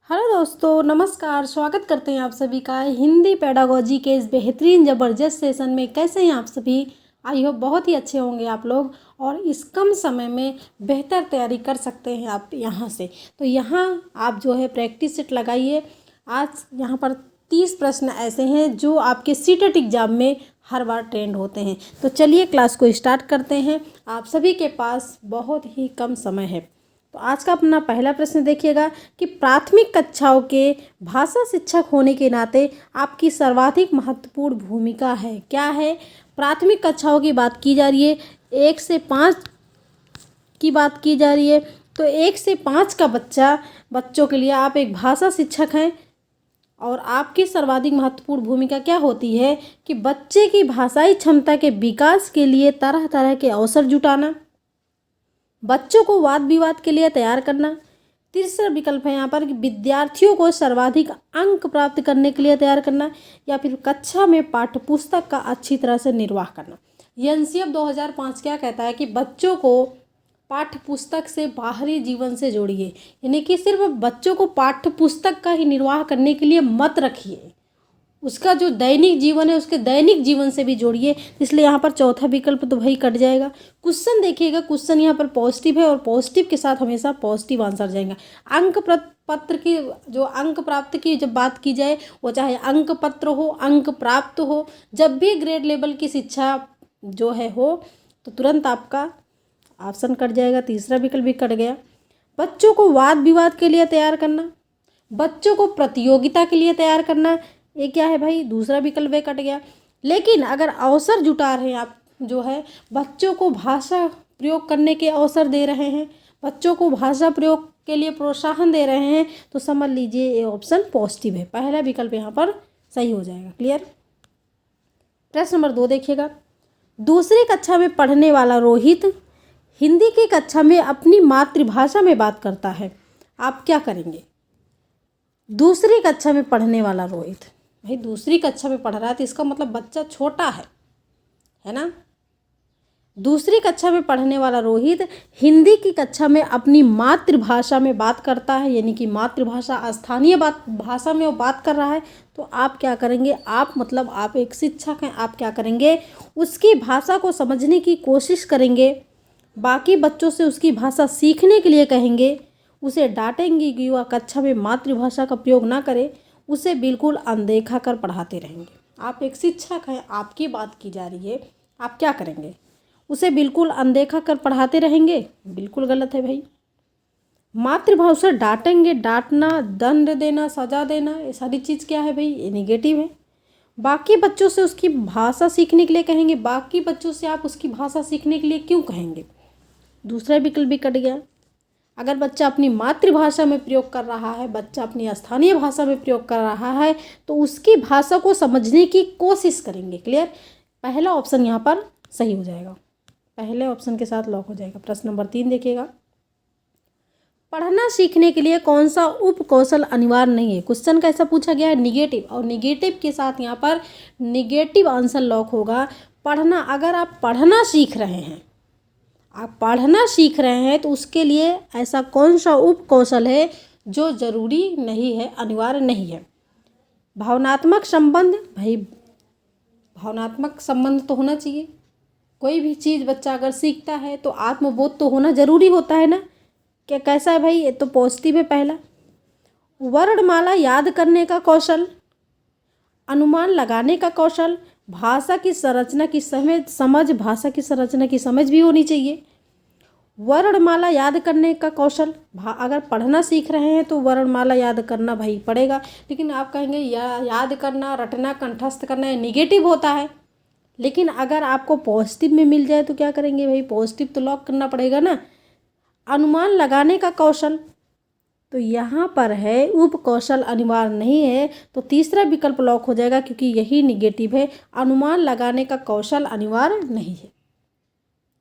Hello दोस्तों, नमस्कार। स्वागत करते हैं आप सभी का हिंदी पेडागोजी के इस बेहतरीन ज़बरदस्त सेशन में। कैसे हैं आप सभी? आई होप बहुत ही अच्छे होंगे आप लोग और इस कम समय में बेहतर तैयारी कर सकते हैं आप यहाँ से। तो यहाँ आप जो है प्रैक्टिस सेट लगाइए। आज यहाँ पर 30 प्रश्न ऐसे हैं जो आपके सीटेट एग्ज़ाम में हर बार ट्रेंड होते हैं। तो चलिए क्लास को स्टार्ट करते हैं। आप सभी के पास बहुत ही कम समय है। तो आज का अपना पहला प्रश्न देखिएगा कि प्राथमिक कक्षाओं के भाषा शिक्षक होने के नाते आपकी सर्वाधिक महत्वपूर्ण भूमिका है। क्या है? प्राथमिक कक्षाओं की बात की जा रही है, 1 से 5 की बात की जा रही है। तो 1 से 5 का बच्चों के लिए आप एक भाषा शिक्षक हैं और आपकी सर्वाधिक महत्वपूर्ण भूमिका क्या होती है कि बच्चे की भाषाई क्षमता के विकास के लिए तरह तरह के अवसर जुटाना, बच्चों को वाद विवाद के लिए तैयार करना। तीसरा विकल्प है यहाँ पर कि विद्यार्थियों को सर्वाधिक अंक प्राप्त करने के लिए तैयार करना, या फिर कक्षा में पाठ्य पुस्तक का अच्छी तरह से निर्वाह करना। एनसीएफ 2005 क्या कहता है कि बच्चों को पाठ्य पुस्तक से बाहरी जीवन से जोड़िए, यानी कि सिर्फ बच्चों को पाठ्य पुस्तक का ही निर्वाह करने के लिए मत रखिए, उसका जो दैनिक जीवन है उसके दैनिक जीवन से भी जोड़िए। इसलिए यहाँ पर चौथा विकल्प तो भाई कट जाएगा। क्वेश्चन देखिएगा, क्वेश्चन यहाँ पर पॉजिटिव है और पॉजिटिव के साथ हमेशा पॉजिटिव आंसर जाएगा। अंक पत्र की जो अंक प्राप्त की जब बात की जाए, वो चाहे अंक पत्र हो, अंक प्राप्त हो, जब भी ग्रेड लेवल की शिक्षा जो है हो तो तुरंत आपका ऑप्शन कट जाएगा। तीसरा विकल्प भी कट गया। बच्चों को वाद विवाद के लिए तैयार करना, बच्चों को प्रतियोगिता के लिए तैयार करना, ये क्या है भाई? दूसरा विकल्प कट गया। लेकिन अगर अवसर जुटा रहे हैं आप, जो है बच्चों को भाषा प्रयोग करने के अवसर दे रहे हैं, बच्चों को भाषा प्रयोग के लिए प्रोत्साहन दे रहे हैं, तो समझ लीजिए ये ऑप्शन पॉजिटिव है। पहला विकल्प यहाँ पर सही हो जाएगा। क्लियर? प्रश्न नंबर 2 देखिएगा। दूसरी कक्षा में पढ़ने वाला रोहित हिंदी की कक्षा में अपनी मातृभाषा में बात करता है, आप क्या करेंगे? दूसरी कक्षा में पढ़ने वाला रोहित, भाई दूसरी कक्षा में पढ़ रहा है तो इसका मतलब बच्चा छोटा है ना। दूसरी कक्षा में पढ़ने वाला रोहित हिंदी की कक्षा में अपनी मातृभाषा में बात करता है, यानी कि मातृभाषा स्थानीय भाषा में वो बात कर रहा है। तो आप क्या करेंगे? आप एक शिक्षक हैं, आप क्या करेंगे? उसकी भाषा को समझने की कोशिश करेंगे, बाकी बच्चों से उसकी भाषा सीखने के लिए कहेंगे, उसे डांटेंगे कि वह कक्षा में मातृभाषा का प्रयोग ना करे, उसे बिल्कुल अनदेखा कर पढ़ाते रहेंगे। आप एक शिक्षक हैं, आपकी बात की जा रही है, आप क्या करेंगे? उसे बिल्कुल अनदेखा कर पढ़ाते रहेंगे? बिल्कुल गलत है भाई। मातृभाषा डांटेंगे, डांटना, दंड देना, सजा देना, ये सारी चीज़ क्या है भाई? ये निगेटिव है। बाकी बच्चों से उसकी भाषा सीखने के लिए कहेंगे, बाकी बच्चों से आप उसकी भाषा सीखने के लिए क्यों कहेंगे? दूसरा विकल्प भी कट गया। अगर बच्चा अपनी मातृभाषा में प्रयोग कर रहा है, बच्चा अपनी स्थानीय भाषा में प्रयोग कर रहा है, तो उसकी भाषा को समझने की कोशिश करेंगे। क्लियर? पहला ऑप्शन यहाँ पर सही हो जाएगा, पहले ऑप्शन के साथ लॉक हो जाएगा। प्रश्न नंबर 3 देखिएगा। पढ़ना सीखने के लिए कौन सा उपकौशल अनिवार्य नहीं है? क्वेश्चन कैसा पूछा गया है? निगेटिव, और निगेटिव के साथ यहाँ पर निगेटिव आंसर लॉक होगा। पढ़ना, अगर आप पढ़ना सीख रहे हैं, आप पढ़ना सीख रहे हैं तो उसके लिए ऐसा कौन सा उपकौशल है जो ज़रूरी नहीं है, अनिवार्य नहीं है? भावनात्मक संबंध, भाई भावनात्मक संबंध तो होना चाहिए। कोई भी चीज़ बच्चा अगर सीखता है तो आत्मबोध तो होना ज़रूरी होता है ना। क्या कैसा है भाई? ये तो पॉजिटिव है पहला। वर्णमाला याद करने का कौशल, अनुमान लगाने का कौशल, भाषा की संरचना की समझ, भाषा की संरचना की समझ भी होनी चाहिए। वर्णमाला याद करने का कौशल, अगर पढ़ना सीख रहे हैं तो वर्णमाला याद करना भाई पड़ेगा। लेकिन आप कहेंगे याद करना, रटना, कंठस्थ करना ये निगेटिव होता है। लेकिन अगर आपको पॉजिटिव में मिल जाए तो क्या करेंगे भाई? पॉजिटिव तो लॉक करना पड़ेगा ना। अनुमान लगाने का कौशल, तो यहाँ पर है उपकौशल अनिवार्य नहीं है, तो तीसरा विकल्प लॉक हो जाएगा क्योंकि यही निगेटिव है। अनुमान लगाने का कौशल अनिवार्य नहीं है।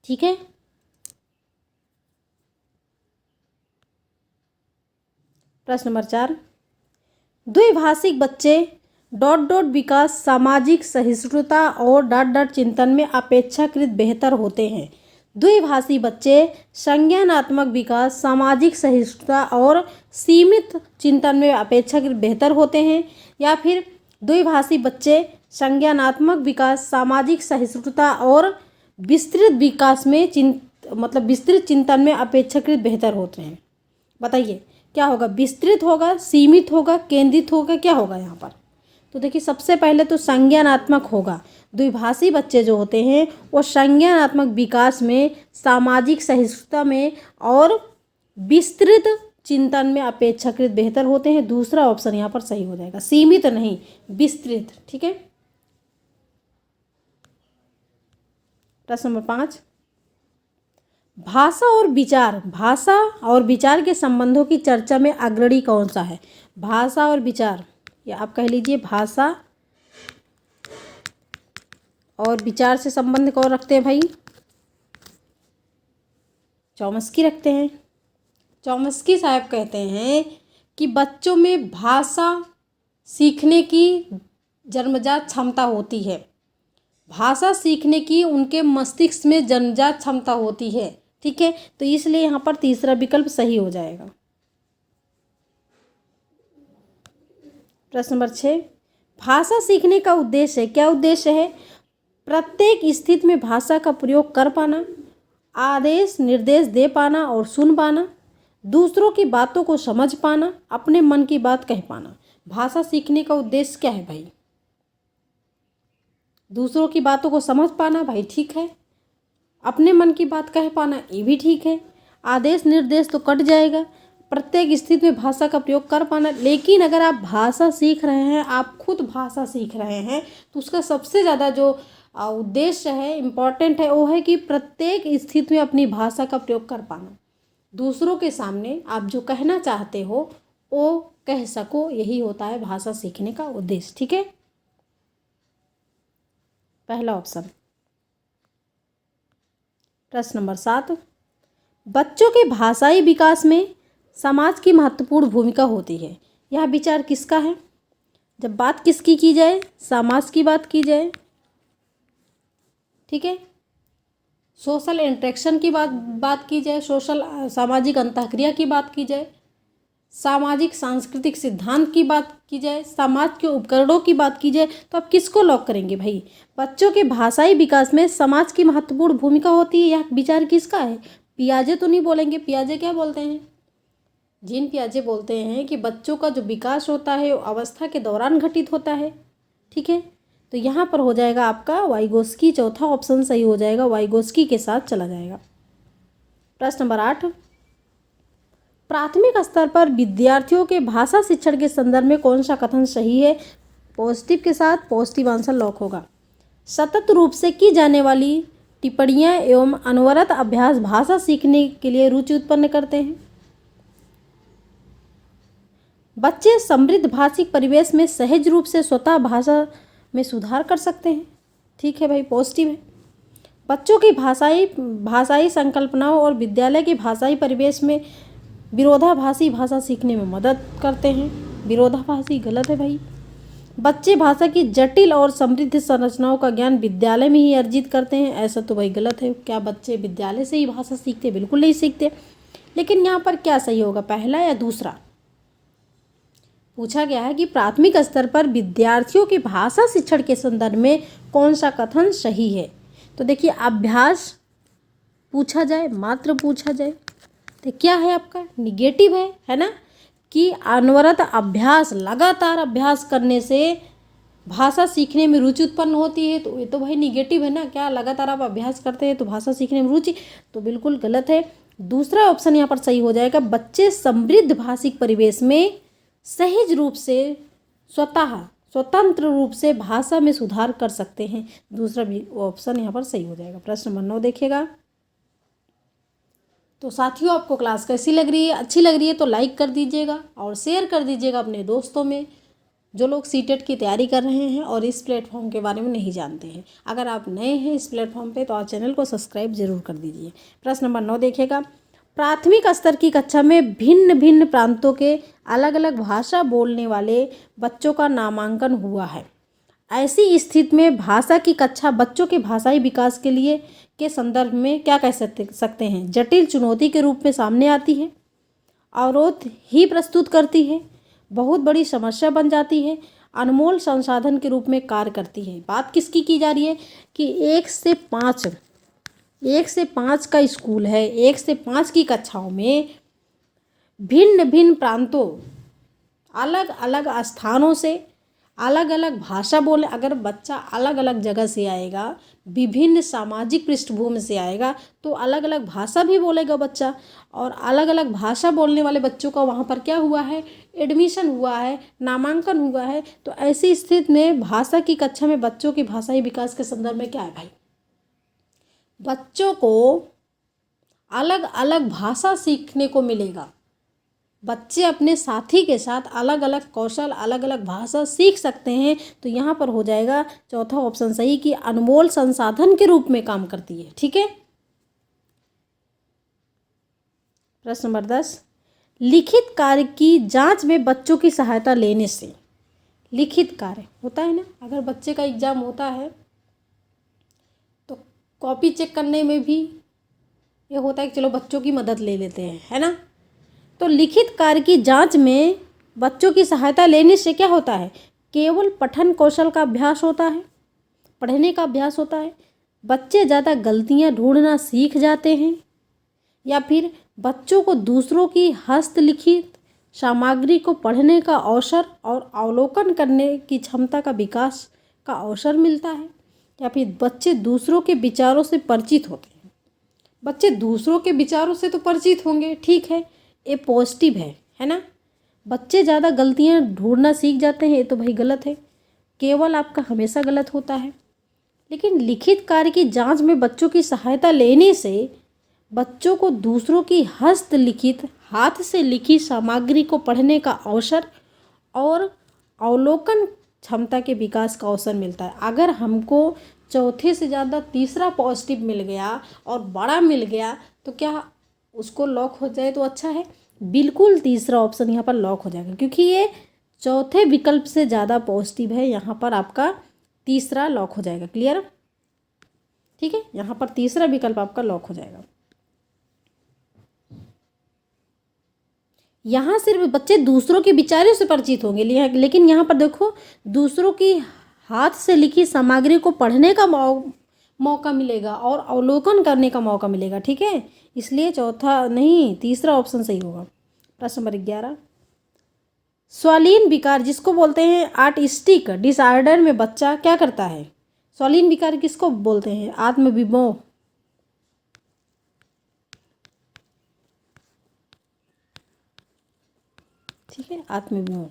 ठीक है? प्रश्न नंबर 4। द्विभाषिक बच्चे ... विकास, सामाजिक सहिष्णुता और ... चिंतन में अपेक्षाकृत बेहतर होते हैं। द्विभाषी बच्चे संज्ञानात्मक विकास, सामाजिक सहिष्णुता और सीमित चिंतन में अपेक्षाकृत बेहतर होते हैं। या फिर द्विभाषी बच्चे संज्ञानात्मक विकास, सामाजिक सहिष्णुता और विस्तृत विकास में विस्तृत चिंतन में अपेक्षाकृत बेहतर होते हैं। बताइए क्या होगा? विस्तृत होगा, सीमित होगा, केंद्रित होगा, क्या होगा यहाँ पर? तो देखिए सबसे पहले तो संज्ञानात्मक होगा। द्विभाषी बच्चे जो होते हैं वो संज्ञानात्मक विकास में, सामाजिक सहिष्णुता में और विस्तृत चिंतन में अपेक्षाकृत बेहतर होते हैं। दूसरा ऑप्शन यहाँ पर सही हो जाएगा, सीमित नहीं, विस्तृत। ठीक है। प्रश्न नंबर 5, भाषा और विचार के संबंधों की चर्चा में अग्रणी कौन सा है? भाषा और विचार, या आप कह लीजिए भाषा और विचार से संबंध कौन रखते हैं भाई? चॉम्स्की रखते हैं। चॉम्स्की साहब कहते हैं कि बच्चों में भाषा सीखने की जन्मजात क्षमता होती है। भाषा सीखने की उनके मस्तिष्क में जन्मजात क्षमता होती है। ठीक है, तो इसलिए यहाँ पर तीसरा विकल्प सही हो जाएगा। प्रश्न नंबर 6, भाषा सीखने का उद्देश्य है। क्या उद्देश्य है? प्रत्येक स्थिति में भाषा का प्रयोग कर पाना, आदेश निर्देश दे पाना और सुन पाना, दूसरों की बातों को समझ पाना, अपने मन की बात कह पाना। भाषा सीखने का उद्देश्य क्या है भाई? दूसरों की बातों को समझ पाना, भाई ठीक है। अपने मन की बात कह पाना, ये भी ठीक है। आदेश निर्देश तो कट जाएगा। प्रत्येक स्थिति में भाषा का प्रयोग कर पाना, लेकिन अगर आप भाषा सीख रहे हैं, आप खुद भाषा सीख रहे हैं, तो उसका सबसे ज़्यादा जो उद्देश्य है, इम्पॉर्टेंट है, वो है कि प्रत्येक स्थिति में अपनी भाषा का प्रयोग कर पाना। दूसरों के सामने आप जो कहना चाहते हो वो कह सको, यही होता है भाषा सीखने का उद्देश्य। ठीक है, पहला ऑप्शन। प्रश्न नंबर 7, बच्चों के भाषाई विकास में समाज की महत्वपूर्ण भूमिका होती है। यह विचार किसका है? जब बात किसकी की जाए? समाज की बात की जाए। ठीक है, सोशल इंटरेक्शन की बात की जाए, सामाजिक अंतःक्रिया की बात की जाए, सामाजिक सांस्कृतिक सिद्धांत की बात की जाए, समाज के उपकरणों की बात की जाए, तो आप किसको लॉक करेंगे भाई? बच्चों के भाषाई विकास में समाज की महत्वपूर्ण भूमिका होती है, यह विचार किसका है? पियाजे तो नहीं बोलेंगे। पियाजे क्या बोलते हैं? जीन पियाजे बोलते हैं कि बच्चों का जो विकास होता है वो अवस्था के दौरान घटित होता है। ठीक है, तो यहाँ पर हो जाएगा आपका वाइगोस्की। चौथा ऑप्शन सही हो जाएगा, वाइगोस्की के साथ चला जाएगा। प्रश्न नंबर 8, प्राथमिक स्तर पर विद्यार्थियों के भाषा शिक्षण के संदर्भ में कौन सा कथन सही है? पॉजिटिव के साथ पॉजिटिव आंसर लॉक होगा। सतत रूप से की जाने वाली टिप्पणियाँ एवं अनवरत अभ्यास भाषा सीखने के लिए रुचि उत्पन्न करते हैं। बच्चे समृद्ध भाषिक परिवेश में सहज रूप से स्वतः भाषा में सुधार कर सकते हैं। ठीक है भाई, पॉजिटिव है। बच्चों की भाषाई संकल्पनाओं और विद्यालय के भाषाई परिवेश में विरोधाभासी भाषा सीखने में मदद करते हैं। विरोधाभासी गलत है भाई। बच्चे भाषा की जटिल और समृद्ध संरचनाओं का ज्ञान विद्यालय में ही अर्जित करते हैं, ऐसा तो भाई गलत है। क्या बच्चे विद्यालय से ही भाषा सीखते? बिल्कुल नहीं सीखते। लेकिन यहाँ पर क्या सही होगा, पहला या दूसरा? पूछा गया है कि प्राथमिक स्तर पर विद्यार्थियों के भाषा शिक्षण के संदर्भ में कौन सा कथन सही है। तो देखिए, अभ्यास पूछा जाए, मात्र पूछा जाए, तो क्या है आपका? निगेटिव है ना, कि अनवरत अभ्यास, लगातार अभ्यास करने से भाषा सीखने में रुचि उत्पन्न होती है, तो ये तो भाई निगेटिव है ना। क्या लगातार आप अभ्यास करते हैं तो भाषा सीखने में रुचि? तो बिल्कुल गलत है। दूसरा ऑप्शन यहाँ पर सही हो जाएगा, बच्चे समृद्ध भाषिक परिवेश में सहज रूप से स्वतंत्र रूप से भाषा में सुधार कर सकते हैं। दूसरा भी ऑप्शन यहाँ पर सही हो जाएगा। प्रश्न नंबर 9 देखिएगा। तो साथियों, आपको क्लास कैसी लग रही है? अच्छी लग रही है तो लाइक कर दीजिएगा और शेयर कर दीजिएगा अपने दोस्तों में, जो लोग सीटेट की तैयारी कर रहे हैं और इस प्लेटफॉर्म के बारे में नहीं जानते हैं। अगर आप नए हैं इस प्लेटफॉर्म पे तो आप चैनल को सब्सक्राइब जरूर कर दीजिए। प्रश्न नंबर 9 देखिएगा। प्राथमिक स्तर की कक्षा में भिन्न भिन्न प्रांतों के अलग अलग भाषा बोलने वाले बच्चों का नामांकन हुआ है। ऐसी स्थिति में भाषा की कक्षा बच्चों के भाषाई विकास के लिए के संदर्भ में क्या कह सकते हैं, जटिल चुनौती के रूप में सामने आती है, अवरोध ही प्रस्तुत करती है, बहुत बड़ी समस्या बन जाती है, अनमोल संसाधन के रूप में कार्य करती है। बात किसकी की जा रही है कि 1 से 5 का स्कूल है, 1 से 5 की कक्षाओं में भिन्न भिन्न प्रांतों, अलग अलग स्थानों से अलग अलग भाषा बोले। अगर बच्चा अलग अलग जगह से आएगा, विभिन्न सामाजिक पृष्ठभूमि से आएगा, तो अलग अलग भाषा भी बोलेगा बच्चा, और अलग अलग भाषा बोलने वाले बच्चों का वहाँ पर क्या हुआ है, एडमिशन हुआ है, नामांकन हुआ है। तो ऐसी स्थिति में भाषा की कक्षा में बच्चों के भाषाई विकास के संदर्भ में क्या है भाई, बच्चों को अलग अलग भाषा सीखने को मिलेगा। बच्चे अपने साथी के साथ अलग अलग कौशल, अलग अलग भाषा सीख सकते हैं। तो यहाँ पर हो जाएगा चौथा ऑप्शन सही कि अनमोल संसाधन के रूप में काम करती है। ठीक है, प्रश्न नंबर 10, लिखित कार्य की जांच में बच्चों की सहायता लेने से। लिखित कार्य होता है ना, अगर बच्चे का एग्जाम होता है तो कॉपी चेक करने में भी ये होता है कि चलो बच्चों की मदद ले लेते हैं, है ना। तो लिखित कार्य की जांच में बच्चों की सहायता लेने से क्या होता है, केवल पठन कौशल का अभ्यास होता है, पढ़ने का अभ्यास होता है, बच्चे ज़्यादा गलतियां ढूंढना सीख जाते हैं, या फिर बच्चों को दूसरों की हस्तलिखित सामग्री को पढ़ने का अवसर और अवलोकन करने की क्षमता का विकास का अवसर मिलता है, या फिर बच्चे दूसरों के विचारों से परिचित होते हैं। बच्चे दूसरों के विचारों से तो परिचित होंगे, ठीक है, ये पॉजिटिव है ना। बच्चे ज़्यादा गलतियां ढूंढना सीख जाते हैं, ये तो भाई गलत है, केवल आपका हमेशा गलत होता है। लेकिन लिखित कार्य की जांच में बच्चों की सहायता लेने से बच्चों को दूसरों की हस्तलिखित, हाथ से लिखी सामग्री को पढ़ने का अवसर और अवलोकन क्षमता के विकास का अवसर मिलता है। अगर हमको चौथे से ज़्यादा तीसरा पॉजिटिव मिल गया और बड़ा मिल गया तो क्या उसको लॉक हो जाए तो अच्छा है, बिल्कुल तीसरा ऑप्शन यहाँ पर लॉक हो जाएगा, क्योंकि ये चौथे विकल्प से ज़्यादा पॉजिटिव है। यहाँ पर आपका तीसरा लॉक हो जाएगा। क्लियर, ठीक है, यहाँ पर तीसरा विकल्प आपका लॉक हो जाएगा। यहाँ सिर्फ बच्चे दूसरों के विचारों से परिचित होंगे, लेकिन यहाँ पर देखो दूसरों की हाथ से लिखी सामग्री को पढ़ने का मौका मिलेगा और अवलोकन करने का मौका मिलेगा। ठीक है, इसलिए चौथा नहीं, तीसरा ऑप्शन सही होगा। प्रश्न नंबर 11, स्वालीन विकार जिसको बोलते हैं आर्टिस्टिक डिसऑर्डर में बच्चा क्या करता है। स्वालीन विकार किसको बोलते हैं, आत्मविमोह। ठीक है, आत्मविमोह।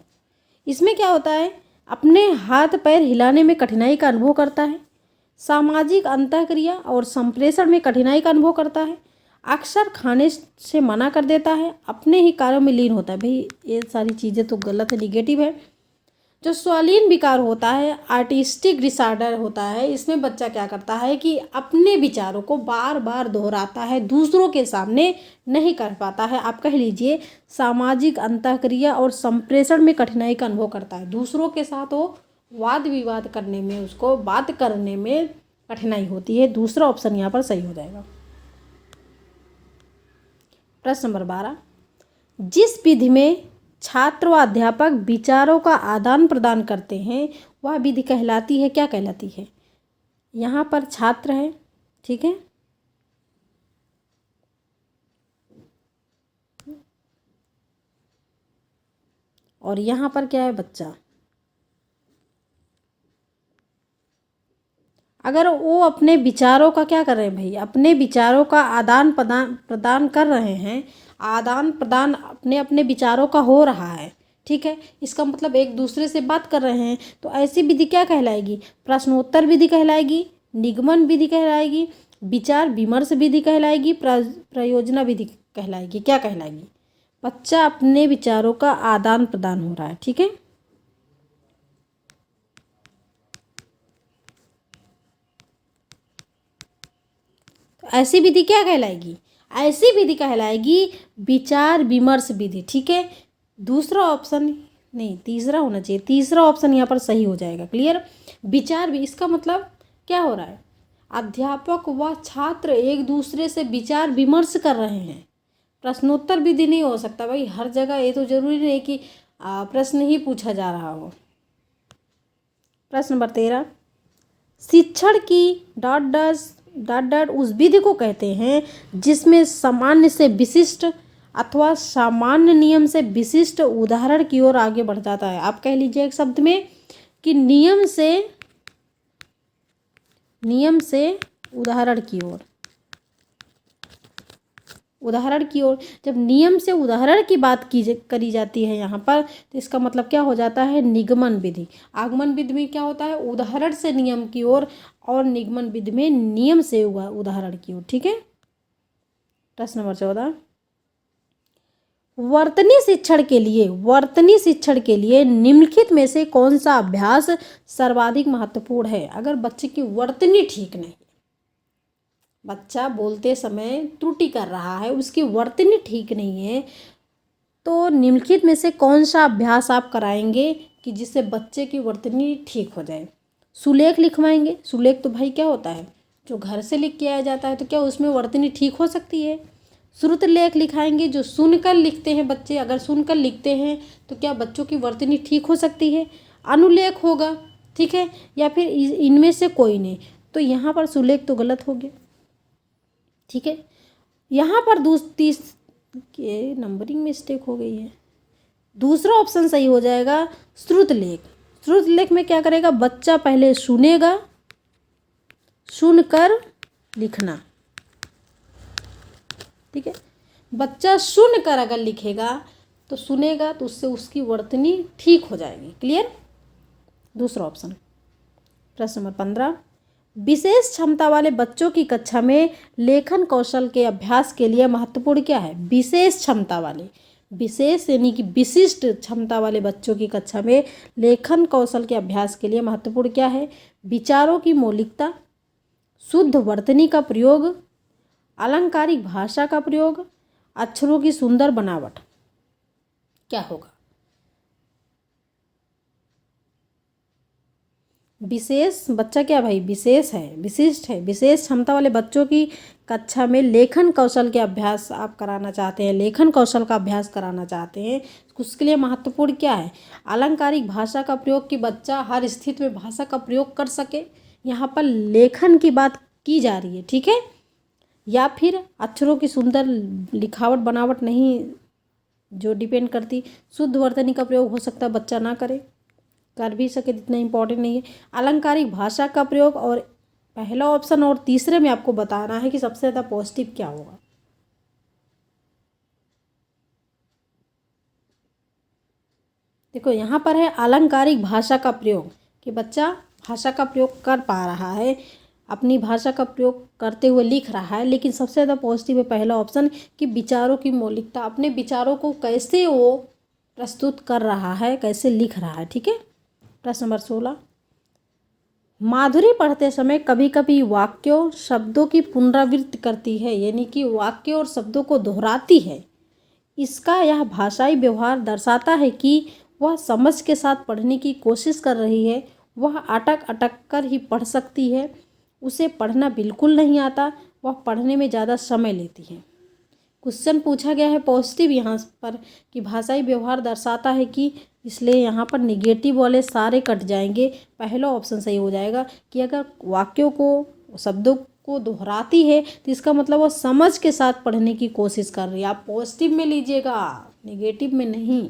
इसमें क्या होता है, अपने हाथ पैर हिलाने में कठिनाई का अनुभव करता है, सामाजिक अंतःक्रिया और संप्रेषण में कठिनाई का अनुभव करता है, अक्सर खाने से मना कर देता है, अपने ही कार्यों में लीन होता है। भाई ये सारी चीज़ें तो गलत है, निगेटिव है। जो स्वालीन विकार होता है, आर्टिस्टिक डिसऑर्डर होता है, इसमें बच्चा क्या करता है कि अपने विचारों को बार बार दोहराता है, दूसरों के सामने नहीं कर पाता है। आप कह लीजिए सामाजिक अंतःक्रिया और संप्रेषण में कठिनाई का अनुभव करता है, दूसरों के साथ वो वाद विवाद करने में, उसको बात करने में कठिनाई होती है। दूसरा ऑप्शन यहाँ पर सही हो जाएगा। प्रश्न नंबर 12, जिस विधि में छात्र व अध्यापक विचारों का आदान प्रदान करते हैं वह विधि कहलाती है, क्या कहलाती है। यहाँ पर छात्र है, ठीक है, और यहाँ पर क्या है, बच्चा। अगर वो अपने विचारों का क्या कर रहे हैं भाई, अपने विचारों का आदान प्रदान कर रहे हैं, आदान प्रदान अपने अपने विचारों का हो रहा है, ठीक है, इसका मतलब एक दूसरे से बात कर रहे हैं, तो ऐसी विधि क्या कहलाएगी, प्रश्नोत्तर विधि कहलाएगी, निगमन विधि कहलाएगी, विचार विमर्श विधि कहलाएगी, प्रयोजना विधि कहलाएगी, क्या कहलाएगी। बच्चा अपने विचारों का आदान प्रदान हो रहा है, ठीक है। ऐसी विधि क्या कहलाएगी, ऐसी विधि कहलाएगी विचार विमर्श विधि, ठीक है। दूसरा ऑप्शन नहीं, तीसरा होना चाहिए, तीसरा ऑप्शन यहाँ पर सही हो जाएगा। क्लियर। विचार भी, इसका मतलब क्या हो रहा है, अध्यापक व छात्र एक दूसरे से विचार विमर्श कर रहे हैं। प्रश्नोत्तर विधि नहीं हो सकता भाई हर जगह, ये तो जरूरी नहीं कि प्रश्न ही पूछा जा रहा हो। प्रश्न नंबर 13, शिक्षण की डॉट डॉट डॉट उस विधि को कहते हैं जिसमें सामान्य से विशिष्ट अथवा सामान्य नियम से विशिष्ट उदाहरण की ओर आगे बढ़ जाता है। आप कह लीजिए एक शब्द में कि नियम से उदाहरण की ओर, उदाहरण की ओर। जब नियम से उदाहरण की बात करी जाती है यहाँ पर, तो इसका मतलब क्या हो जाता है, निगमन विधि। आगमन विधि में क्या होता है, उदाहरण से नियम की ओर, और निगमन विधि में नियम से उदाहरण की ओर। ठीक है। प्रश्न नंबर 14, वर्तनी शिक्षण के लिए निम्नलिखित में से कौन सा अभ्यास सर्वाधिक महत्वपूर्ण है। अगर बच्चे की वर्तनी ठीक नहीं, बच्चा बोलते समय त्रुटि कर रहा है, उसकी वर्तनी ठीक नहीं है, तो निम्नलिखित में से कौन सा अभ्यास आप कराएंगे कि जिससे बच्चे की वर्तनी ठीक हो जाए। सुलेख लिखवाएंगे। सुलेख तो भाई क्या होता है, जो घर से लिख के आया जाता है, तो क्या उसमें वर्तनी ठीक हो सकती है। श्रुत लेख लिखाएंगे, जो सुनकर लिखते हैं बच्चे, अगर सुनकर लिखते हैं तो क्या बच्चों की वर्तनी ठीक हो सकती है। अनुलेख होगा, ठीक है, या फिर इनमें से कोई नहीं, तो यहाँ पर सुलेख तो गलत हो गया। ठीक है। यहाँ पर के नंबरिंग मिस्टेक हो गई है, दूसरा ऑप्शन सही हो जाएगा, श्रुत लेख। श्रुत लेख में क्या करेगा, बच्चा पहले सुनेगा, सुनकर लिखना। ठीक है। बच्चा सुनकर अगर लिखेगा तो सुनेगा, तो उससे उसकी वर्तनी ठीक हो जाएगी। क्लियर। दूसरा ऑप्शन। प्रश्न नंबर 15, विशेष क्षमता वाले बच्चों की कक्षा में लेखन कौशल के अभ्यास के लिए महत्वपूर्ण क्या है। विशेष क्षमता वाले, विशेष यानी कि विशिष्ट क्षमता वाले बच्चों की कक्षा में लेखन कौशल के अभ्यास के लिए महत्वपूर्ण क्या है। विचारों की मौलिकता, शुद्ध वर्तनी का प्रयोग, अलंकारिक भाषा का प्रयोग, अक्षरों की सुंदर बनावट। क्या होगा। विशेष बच्चा क्या भाई, विशेष है, विशिष्ट है। विशेष क्षमता वाले बच्चों की कक्षा में लेखन कौशल के अभ्यास आप कराना चाहते हैं, लेखन कौशल का अभ्यास कराना चाहते हैं, उसके लिए महत्वपूर्ण क्या है। अलंकारिक भाषा का प्रयोग, कि बच्चा हर स्थिति में भाषा का प्रयोग कर सके। यहाँ पर लेखन की बात की जा रही है। ठीक है। या फिर अक्षरों की सुंदर लिखावट बनावट नहीं, जो डिपेंड करती, शुद्ध वर्तनी का प्रयोग हो सकता है बच्चा ना करे, कर भी सके, इतना इम्पोर्टेंट नहीं है। अलंकारिक भाषा का प्रयोग, और पहला ऑप्शन और तीसरे में आपको बताना है कि सबसे ज़्यादा पॉजिटिव क्या होगा। देखो यहाँ पर है अलंकारिक भाषा का प्रयोग, कि बच्चा भाषा का प्रयोग कर पा रहा है, अपनी भाषा का प्रयोग करते हुए लिख रहा है, लेकिन सबसे ज़्यादा पॉजिटिव है पहला ऑप्शन, कि विचारों की मौलिकता, अपने विचारों को कैसे वो प्रस्तुत कर रहा है, कैसे लिख रहा है। ठीक है। प्रश्न नंबर 16, माधुरी पढ़ते समय कभी कभी वाक्यों शब्दों की पुनरावृत्ति करती है, यानी कि वाक्यों और शब्दों को दोहराती है। इसका यह भाषाई व्यवहार दर्शाता है कि वह समझ के साथ पढ़ने की कोशिश कर रही है, वह अटक अटक कर ही पढ़ सकती है, उसे पढ़ना बिल्कुल नहीं आता, वह पढ़ने में ज़्यादा समय लेती है। क्वेश्चन पूछा गया है पॉजिटिव यहाँ पर, कि भाषाई व्यवहार दर्शाता है कि, इसलिए यहाँ पर निगेटिव वाले सारे कट जाएंगे। पहला ऑप्शन सही हो जाएगा, कि अगर वाक्यों को शब्दों को दोहराती है तो इसका मतलब वो समझ के साथ पढ़ने की कोशिश कर रही है। आप पॉजिटिव में लीजिएगा, निगेटिव में नहीं।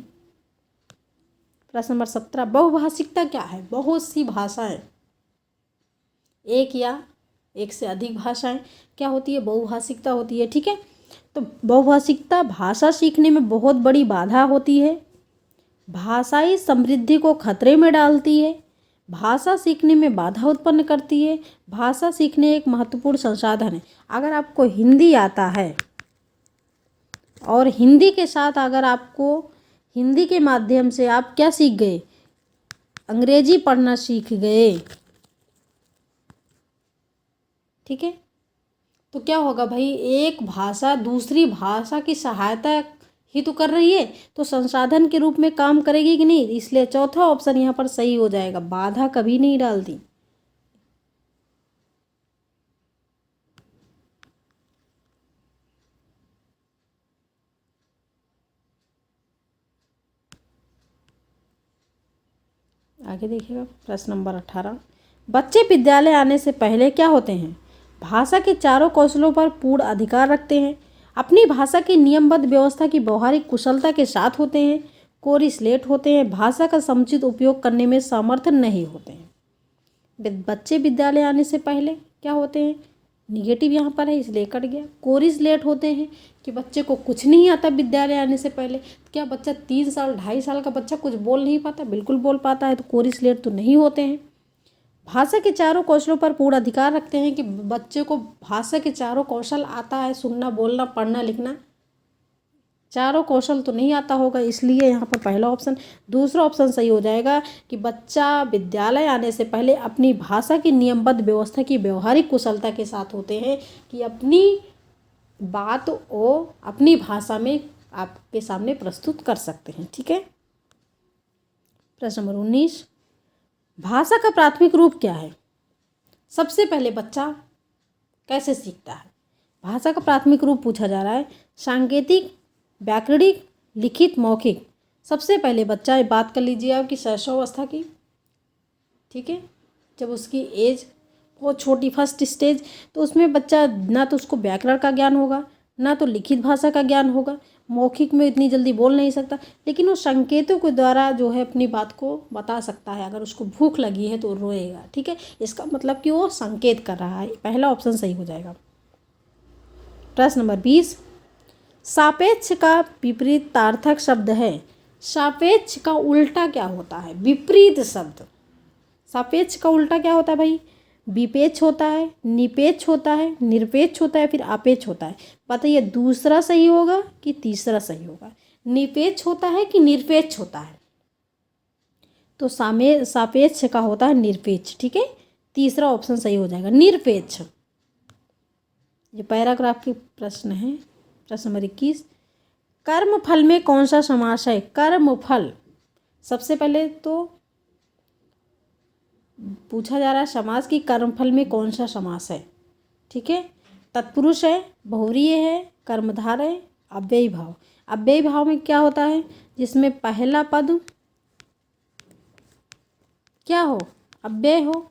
प्रश्न नंबर 17, बहुभाषिकता क्या है। बहुत सी भाषाएं, एक या एक से अधिक भाषाएं क्या होती है, बहुभाषिकता होती है। ठीक है। तो बहुभाषिकता भाषा सीखने में बहुत बड़ी बाधा होती है, भाषाई समृद्धि को खतरे में डालती है, भाषा सीखने में बाधा उत्पन्न करती है, भाषा सीखने एक महत्वपूर्ण संसाधन है। अगर आपको हिंदी आता है और हिंदी के साथ अगर आपको हिंदी के माध्यम से आप क्या सीख गए, अंग्रेजी पढ़ना सीख गए। ठीक है। तो क्या होगा भाई, एक भाषा दूसरी भाषा की सहायता ही तो कर रही है, तो संसाधन के रूप में काम करेगी कि नहीं, इसलिए चौथा ऑप्शन यहाँ पर सही हो जाएगा, बाधा कभी नहीं डालती। आगे देखिएगा प्रश्न नंबर 18। बच्चे विद्यालय आने से पहले क्या होते हैं? भाषा के चारों कौशलों पर पूर्ण अधिकार रखते हैं, अपनी भाषा की नियमबद्ध व्यवस्था की व्यवहारिक कुशलता के साथ होते हैं, कोरी स्लेट होते हैं, भाषा का समुचित उपयोग करने में समर्थ नहीं होते हैं। बच्चे विद्यालय आने से पहले क्या होते हैं? निगेटिव यहाँ पर है इसलिए कट गया। कोरी स्लेट होते हैं कि बच्चे को कुछ नहीं आता विद्यालय आने से पहले। क्या बच्चा 3 साल 2.5 साल का बच्चा कुछ बोल नहीं पाता? बिल्कुल बोल पाता है, तो कोरी स्लेट तो नहीं होते हैं। भाषा के चारों कौशलों पर पूर्ण अधिकार रखते हैं कि बच्चे को भाषा के चारों कौशल आता है, सुनना, बोलना, पढ़ना, लिखना, चारों कौशल तो नहीं आता होगा, इसलिए यहाँ पर पहला ऑप्शन। दूसरा ऑप्शन सही हो जाएगा कि बच्चा विद्यालय आने से पहले अपनी भाषा की नियमबद्ध व्यवस्था की व्यवहारिक कुशलता के साथ होते हैं कि अपनी बात वो अपनी भाषा में आपके सामने प्रस्तुत कर सकते हैं। ठीक है। प्रश्न नंबर 19। भाषा का प्राथमिक रूप क्या है? सबसे पहले बच्चा कैसे सीखता है? भाषा का प्राथमिक रूप पूछा जा रहा है। सांकेतिक, व्याकरणिक, लिखित, मौखिक। सबसे पहले बच्चा, बात कर लीजिए आपकी शैशवावस्था की, ठीक है, जब उसकी एज वो छोटी फर्स्ट स्टेज, तो उसमें बच्चा ना तो उसको व्याकरण का ज्ञान होगा, ना तो लिखित भाषा का ज्ञान होगा, मौखिक में इतनी जल्दी बोल नहीं सकता, लेकिन वो संकेतों के द्वारा जो है अपनी बात को बता सकता है। अगर उसको भूख लगी है तो रोएगा, ठीक है, इसका मतलब कि वो संकेत कर रहा है। पहला ऑप्शन सही हो जाएगा। प्रश्न नंबर 20। सापेक्ष का विपरीत तार्थक शब्द है। सापेक्ष का उल्टा क्या होता है? विपरीत शब्द। सापेक्ष का उल्टा क्या होता है भाई? विपेक्ष होता है, निपेक्ष होता है, निरपेक्ष होता है, फिर आपेक्ष होता है। बताइए दूसरा सही होगा कि तीसरा सही होगा? निपेक्ष होता है कि निरपेक्ष होता है? तो सापेक्ष का होता है निरपेक्ष, ठीक है, तीसरा ऑप्शन सही हो जाएगा, निरपेक्ष। ये पैराग्राफ के प्रश्न है। प्रश्न नंबर 21। कर्मफल में कौन सा समास है? कर्मफल, सबसे पहले तो पूछा जा रहा है समास की कर्मफल में कौन सा समास है, ठीक है। तत्पुरुष है, बहुव्रीहि है, कर्मधार है, अव्ययी भाव। अव्ययी भाव में क्या होता है? जिसमें पहला पद क्या हो? अव्यय हो,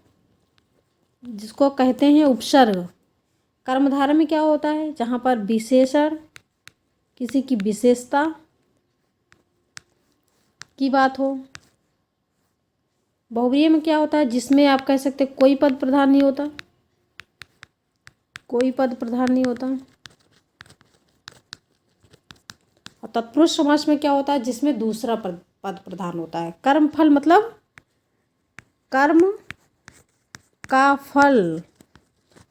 जिसको कहते हैं उपसर्ग। कर्मधारय में क्या होता है? जहाँ पर विशेषण, किसी की विशेषता की बात हो। बहुव्रीहि में क्या होता है? जिसमें आप कह सकते कोई पद प्रधान नहीं होता, कोई पद प्रधान नहीं होता। और तत्पुरुष समास में क्या होता है? जिसमें दूसरा पद प्रधान होता है। कर्मफल मतलब कर्म का फल,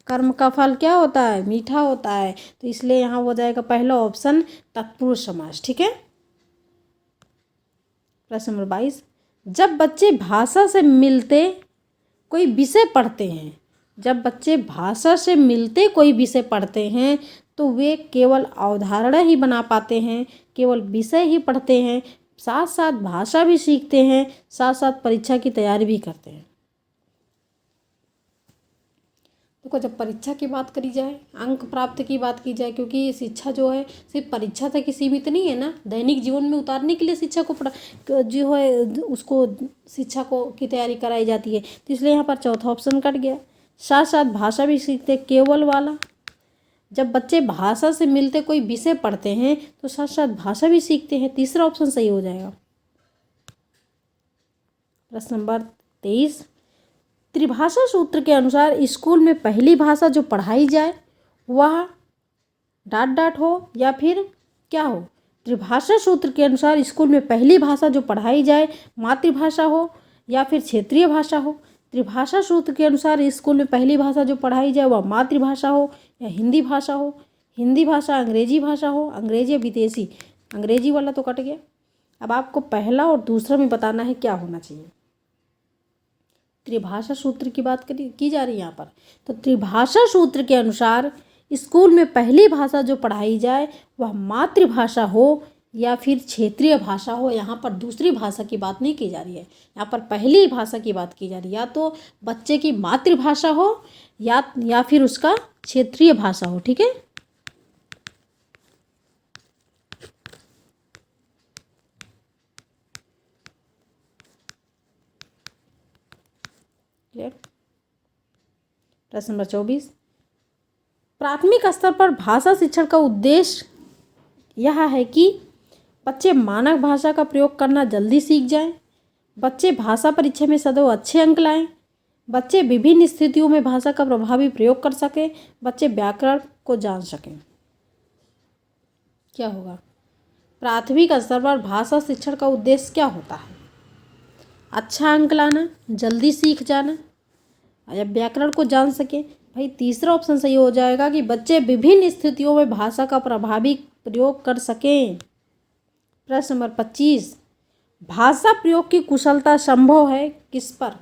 कर्म का फल क्या होता है? मीठा होता है, तो इसलिए यहाँ हो जाएगा पहला ऑप्शन तत्पुरुष समास, ठीक है। प्रश्न नंबर 22। जब बच्चे भाषा से मिलते कोई विषय पढ़ते हैं, जब बच्चे भाषा से मिलते कोई विषय पढ़ते हैं तो वे केवल अवधारणा ही बना पाते हैं, केवल विषय ही पढ़ते हैं, साथ साथ भाषा भी सीखते हैं, साथ साथ परीक्षा की तैयारी भी करते हैं। देखो, जब परीक्षा की बात करी जाए, अंक प्राप्त की बात की जाए, क्योंकि शिक्षा जो है सिर्फ परीक्षा तक ही सीमित नहीं है ना, दैनिक जीवन में उतारने के लिए शिक्षा को जो है उसको शिक्षा को की तैयारी कराई जाती है, तो इसलिए यहाँ पर चौथा ऑप्शन कट गया। साथ साथ भाषा भी सीखते, केवल वाला। जब बच्चे भाषा से मिलते कोई विषय पढ़ते हैं तो साथ साथ भाषा भी सीखते हैं, तीसरा ऑप्शन सही हो जाएगा। प्रश्न नंबर 23। त्रिभाषा सूत्र के अनुसार स्कूल में पहली भाषा जो पढ़ाई जाए वह डॉट हो या फिर क्या हो? त्रिभाषा सूत्र के अनुसार स्कूल में पहली भाषा जो पढ़ाई जाए मातृभाषा हो या फिर क्षेत्रीय भाषा हो। त्रिभाषा सूत्र के अनुसार स्कूल में पहली भाषा जो पढ़ाई जाए वह मातृभाषा हो या हिंदी भाषा हो, हिंदी भाषा अंग्रेजी भाषा हो, अंग्रेजी या विदेशी। अंग्रेजी वाला तो कट गया। अब आपको पहला और दूसरा में बताना है क्या होना चाहिए। त्रिभाषा सूत्र की बात की जा रही है यहाँ पर, तो त्रिभाषा सूत्र के अनुसार स्कूल में पहली भाषा जो पढ़ाई जाए वह मातृभाषा हो या फिर क्षेत्रीय भाषा हो। यहाँ पर दूसरी भाषा की बात नहीं की जा रही है, यहाँ पर पहली भाषा की बात की जा रही है। या तो बच्चे की मातृभाषा हो या फिर उसका क्षेत्रीय भाषा हो। ठीक है, क्लियर। प्रश्न नंबर 24, प्राथमिक स्तर पर भाषा शिक्षण का उद्देश्य यह है कि बच्चे मानक भाषा का प्रयोग करना जल्दी सीख जाएं, बच्चे भाषा परीक्षा में सदैव अच्छे अंक लाएं, बच्चे विभिन्न स्थितियों में भाषा का प्रभावी प्रयोग कर सकें, बच्चे व्याकरण को जान सकें। क्या होगा? प्राथमिक स्तर पर भाषा शिक्षण का उद्देश्य क्या होता है? अच्छा अंक लाना, जल्दी सीख जाना या व्याकरण को जान सके। भाई तीसरा ऑप्शन सही हो जाएगा कि बच्चे विभिन्न स्थितियों में भाषा का प्रभावी प्रयोग कर सकें। प्रश्न नंबर 25, भाषा प्रयोग की कुशलता संभव है किस पर?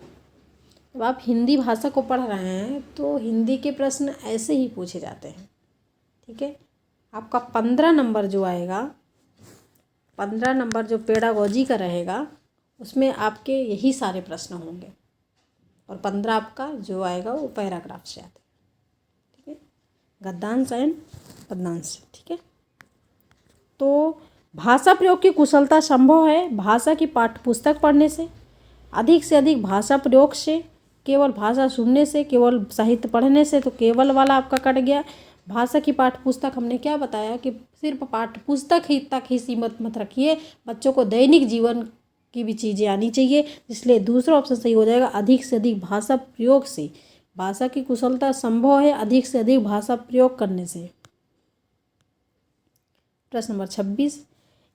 जब आप हिंदी भाषा को पढ़ रहे हैं तो हिंदी के प्रश्न ऐसे ही पूछे जाते हैं। ठीक है, आपका 15 नंबर जो आएगा, 15 नंबर जो पेडागोजी का रहेगा उसमें आपके यही सारे प्रश्न होंगे और 15 आपका जो आएगा वो पैराग्राफ से आते हैं। ठीक है, गद्यांश एंड पद्यांश से। ठीक है, तो भाषा प्रयोग की कुशलता संभव है भाषा की पाठ्यपुस्तक पढ़ने से, अधिक से अधिक भाषा प्रयोग से, केवल भाषा सुनने से, केवल साहित्य पढ़ने से। तो केवल वाला आपका कट गया। भाषा की पाठ्यपुस्तक हमने क्या बताया कि सिर्फ पाठ्यपुस्तक ही तक ही सीमित मत रखिए, बच्चों को दैनिक जीवन की भी चीज़ें आनी चाहिए, इसलिए दूसरा ऑप्शन सही हो जाएगा। अधिक से अधिक भाषा प्रयोग से भाषा की कुशलता संभव है अधिक से अधिक भाषा प्रयोग करने से। प्रश्न नंबर 26,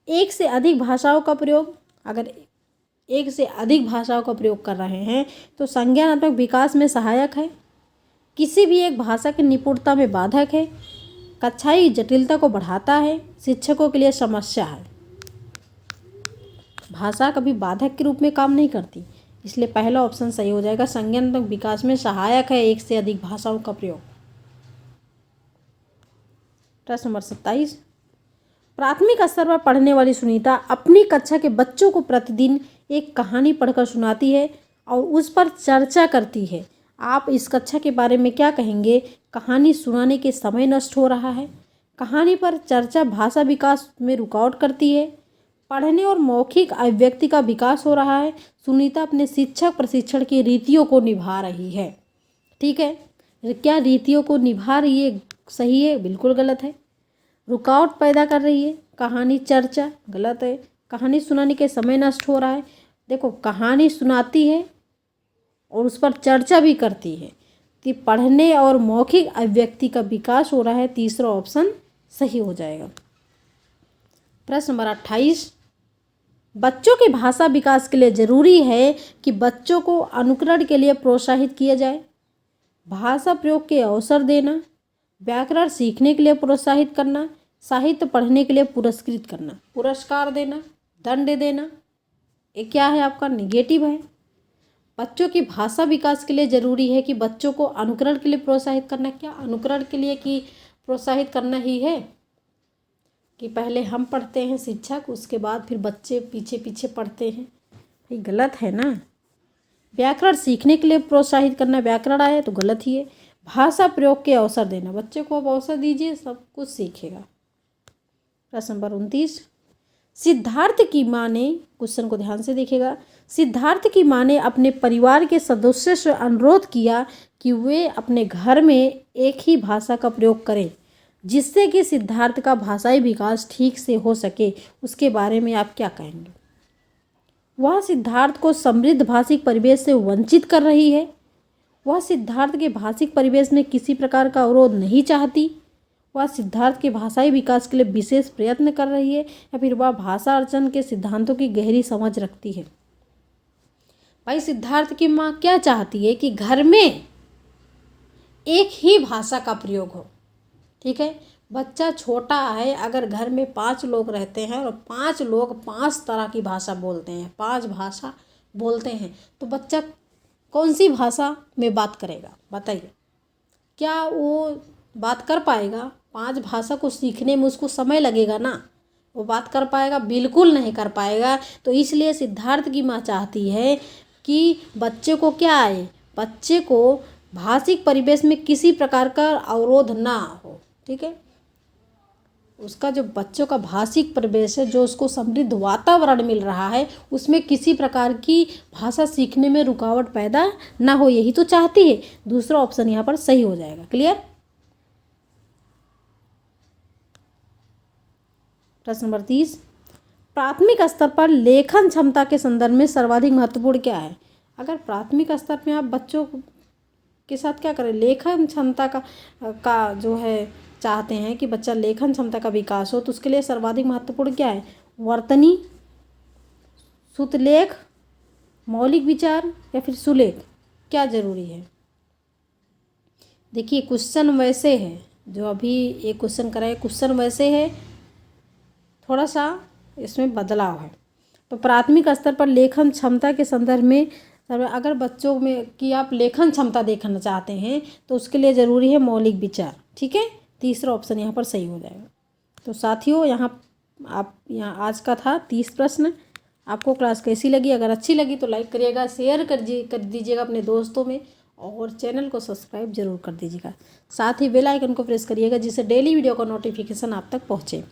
एक से अधिक भाषाओं का प्रयोग, अगर एक से अधिक भाषाओं का प्रयोग कर रहे हैं तो संज्ञानात्मक विकास में सहायक है, किसी भी एक भाषा की निपुणता में बाधक है, कक्षाई जटिलता को बढ़ाता है, शिक्षकों के लिए समस्या है। भाषा कभी बाधक के रूप में काम नहीं करती, इसलिए पहला ऑप्शन सही हो जाएगा। संज्ञानात्मक विकास में सहायक है एक से अधिक भाषाओं का प्रयोग। प्रश्न नंबर 27, प्राथमिक स्तर पर पढ़ने वाली सुनीता अपनी कक्षा के बच्चों को प्रतिदिन एक कहानी पढ़कर सुनाती है और उस पर चर्चा करती है। आप इस कक्षा के बारे में क्या कहेंगे? कहानी सुनाने के समय नष्ट हो रहा है, कहानी पर चर्चा भाषा विकास में रुकावट करती है, पढ़ने और मौखिक अभिव्यक्ति का विकास हो रहा है, सुनीता अपने शिक्षक प्रशिक्षण की रीतियों को निभा रही है। ठीक है, क्या रीतियों को निभा रही है सही है? बिल्कुल गलत है। रुकावट पैदा कर रही है, कहानी चर्चा गलत है। कहानी सुनाने के समय नष्ट हो रहा है, देखो कहानी सुनाती है और उस पर चर्चा भी करती है, कि पढ़ने और मौखिक अभिव्यक्ति का विकास हो रहा है, तीसरा ऑप्शन सही हो जाएगा। प्रश्न नंबर 28, बच्चों के भाषा विकास के लिए जरूरी है कि बच्चों को अनुकरण के लिए प्रोत्साहित किया जाए, भाषा प्रयोग के अवसर देना, व्याकरण सीखने के लिए प्रोत्साहित करना, साहित्य पढ़ने के लिए पुरस्कृत करना, पुरस्कार देना, दंड देना, ये क्या है आपका? निगेटिव है। बच्चों की भाषा विकास के लिए ज़रूरी है कि बच्चों को अनुकरण के लिए प्रोत्साहित करना। क्या अनुकरण के लिए कि प्रोत्साहित करना ही है कि पहले हम पढ़ते हैं शिक्षक, उसके बाद फिर बच्चे पीछे पीछे पढ़ते हैं? ये गलत है ना। व्याकरण सीखने के लिए प्रोत्साहित करना, व्याकरण आए तो गलत ही है। भाषा प्रयोग के अवसर देना, बच्चे को अब अवसर दीजिए, सब कुछ सीखेगा। प्रश्न नंबर 29, सिद्धार्थ की माँ ने, क्वेश्चन को ध्यान से देखिएगा, सिद्धार्थ की माँ ने अपने परिवार के सदस्यों से अनुरोध किया कि वे अपने घर में एक ही भाषा का प्रयोग करें जिससे कि सिद्धार्थ का भाषाई विकास ठीक से हो सके। उसके बारे में आप क्या कहेंगे? वह सिद्धार्थ को समृद्ध भाषिक परिवेश से वंचित कर रही है, वह सिद्धार्थ के भाषिक परिवेश में किसी प्रकार का अवरोध नहीं चाहती, वह सिद्धार्थ के भाषाई विकास के लिए विशेष प्रयत्न कर रही है, या फिर वह भाषा अर्चन के सिद्धांतों की गहरी समझ रखती है। भाई सिद्धार्थ की माँ क्या चाहती है कि घर में एक ही भाषा का प्रयोग हो। ठीक है, बच्चा छोटा है, अगर घर में 5 लोग रहते हैं और 5 लोग 5 तरह की भाषा बोलते हैं, 5 भाषा बोलते हैं, तो बच्चा कौन सी भाषा में बात करेगा? बताइए, क्या वो बात कर पाएगा? 5 भाषा को सीखने में उसको समय लगेगा ना, वो बात कर पाएगा? बिल्कुल नहीं कर पाएगा। तो इसलिए सिद्धार्थ की माँ चाहती है कि बच्चे को क्या आए, बच्चे को भाषिक परिवेश में किसी प्रकार का अवरोध ना हो। ठीक है, उसका जो बच्चों का भाषिक परिवेश है, जो उसको समृद्ध वातावरण मिल रहा है, उसमें किसी प्रकार की भाषा सीखने में रुकावट पैदा ना हो, यही तो चाहती है। दूसरा ऑप्शन यहाँ पर सही हो जाएगा। क्लियर। प्रश्न नंबर 30, प्राथमिक स्तर पर लेखन क्षमता के संदर्भ में सर्वाधिक महत्वपूर्ण क्या है? अगर प्राथमिक स्तर में आप बच्चों के साथ क्या करें, लेखन क्षमता का जो है चाहते हैं कि बच्चा लेखन क्षमता का विकास हो, तो उसके लिए सर्वाधिक महत्वपूर्ण क्या है? वर्तनी, श्रुतलेख, मौलिक विचार या फिर सुलेख, क्या जरूरी है? देखिए क्वेश्चन वैसे है, जो अभी एक क्वेश्चन कराए क्वेश्चन वैसे है, थोड़ा सा इसमें बदलाव है। तो प्राथमिक स्तर पर लेखन क्षमता के संदर्भ में अगर बच्चों में कि आप लेखन क्षमता देखना चाहते हैं तो उसके लिए ज़रूरी है मौलिक विचार। ठीक है, तीसरा ऑप्शन यहाँ पर सही हो जाएगा। तो साथियों, यहाँ आज का था 30 प्रश्न। आपको क्लास कैसी लगी? अगर अच्छी लगी तो लाइक करिएगा, शेयर कर दीजिएगा अपने दोस्तों में, और चैनल को सब्सक्राइब जरूर कर दीजिएगा। साथ ही बेल आइकन को प्रेस करिएगा, जिससे डेली वीडियो का नोटिफिकेशन आप तक पहुँचे।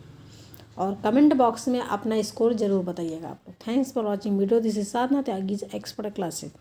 और कमेंट बॉक्स में अपना स्कोर जरूर बताइएगा आप लोग। Thanks for watching video. This is Sadhana Tyagi expert classes.